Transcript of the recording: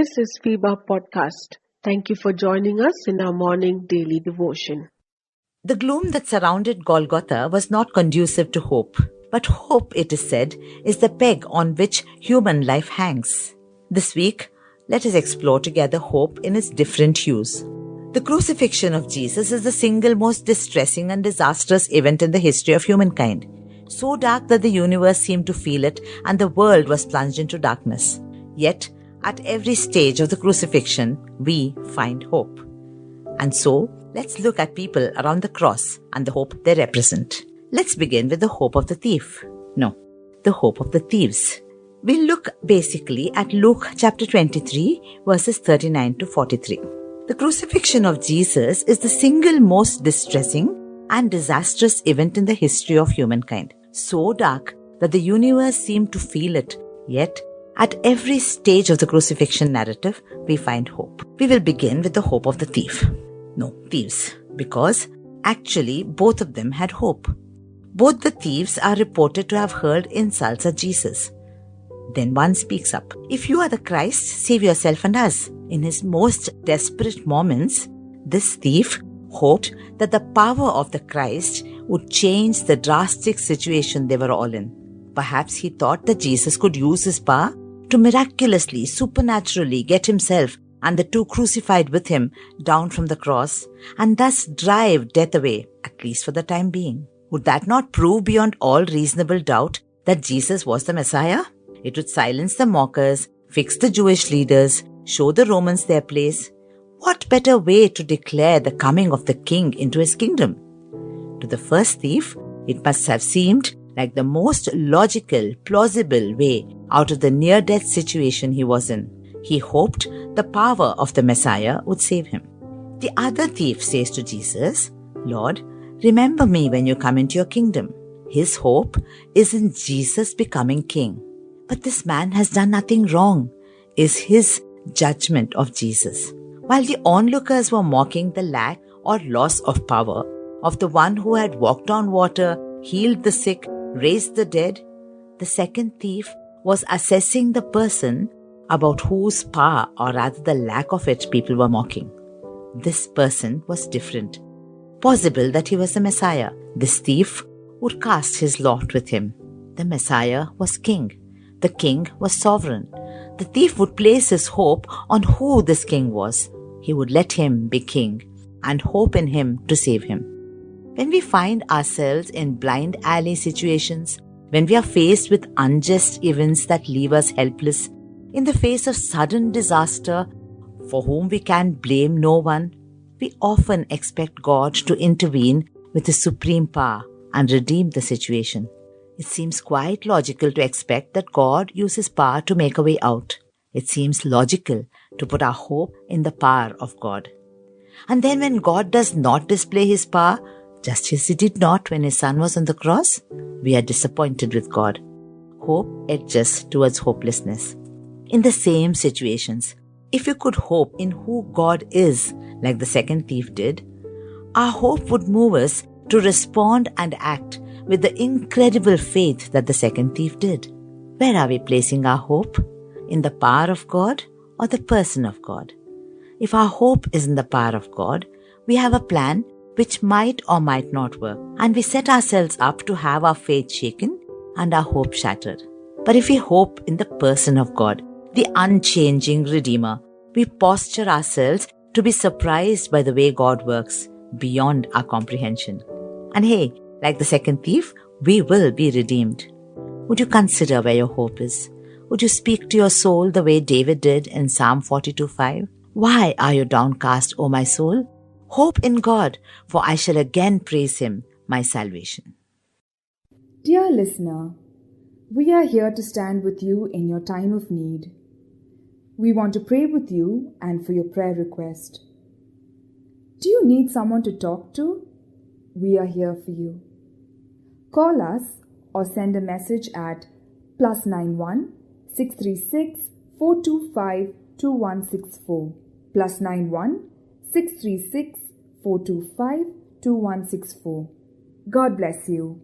This is FIBA Podcast. Thank you for joining us in our morning daily devotion. The gloom that surrounded Golgotha was not conducive to hope, but hope, it is said, is the peg on which human life hangs. This week, let us explore together hope in its different hues. The crucifixion of Jesus is the single most distressing and disastrous event in the history of humankind. So dark that the universe seemed to feel it and the world was plunged into darkness. Yet, at every stage of the crucifixion, we find hope. And so, let's look at people around the cross and the hope they represent. Let's begin with the hope of the thief. No, the hope of the thieves. We'll look basically at Luke chapter 23, verses 39 to 43. The crucifixion of Jesus is the single most distressing and disastrous event in the history of humankind. So dark that the universe seemed to feel it, yet at every stage of the crucifixion narrative, we find hope. We will begin with the hope of the thief. No, thieves, because actually both of them had hope. Both the thieves are reported to have hurled insults at Jesus. Then one speaks up. If you are the Christ, save yourself and us. In his most desperate moments, this thief hoped that the power of the Christ would change the drastic situation they were all in. Perhaps he thought that Jesus could use his power to miraculously, supernaturally get himself and the two crucified with him down from the cross and thus drive death away, at least for the time being. Would that not prove beyond all reasonable doubt that Jesus was the Messiah? It would silence the mockers, fix the Jewish leaders, show the Romans their place. What better way to declare the coming of the king into his kingdom? To the first thief, it must have seemed like the most logical, plausible way out of the near-death situation he was in. He hoped the power of the Messiah would save him. The other thief says to Jesus, "Lord, remember me when you come into your kingdom." His hope is in Jesus becoming king. But this man has done nothing wrong, is his judgment of Jesus. While the onlookers were mocking the lack or loss of power of the one who had walked on water, healed the sick, raised the dead, the second thief was assessing the person about whose power, or rather the lack of it, people were mocking. This person was different. Possible that he was the Messiah. This thief would cast his lot with him. The Messiah was king. The king was sovereign. The thief would place his hope on who this king was. He would let him be king and hope in him to save him. When we find ourselves in blind alley situations, when we are faced with unjust events that leave us helpless, in the face of sudden disaster for whom we can blame no one, we often expect God to intervene with His supreme power and redeem the situation. It seems quite logical to expect that God uses power to make a way out. It seems logical to put our hope in the power of God. And then when God does not display His power, just as He did not when His Son was on the cross, we are disappointed with God. Hope edges towards hopelessness. In the same situations, if we could hope in who God is, like the second thief did, our hope would move us to respond and act with the incredible faith that the second thief did. Where are we placing our hope? In the power of God or the person of God? If our hope is in the power of God, we have a plan which might or might not work, and we set ourselves up to have our faith shaken and our hope shattered. But if we hope in the person of God, the unchanging Redeemer, we posture ourselves to be surprised by the way God works beyond our comprehension. And hey, like the second thief, we will be redeemed. Would you consider where your hope is? Would you speak to your soul the way David did in Psalm 42:5? Why are you downcast, O my soul? Hope in God, for I shall again praise Him, my salvation. Dear listener, we are here to stand with you in your time of need. We want to pray with you and for your prayer request. Do you need someone to talk to? We are here for you. Call us or send a message at +91 636 425 2164 +91 636 425 2164. God bless you.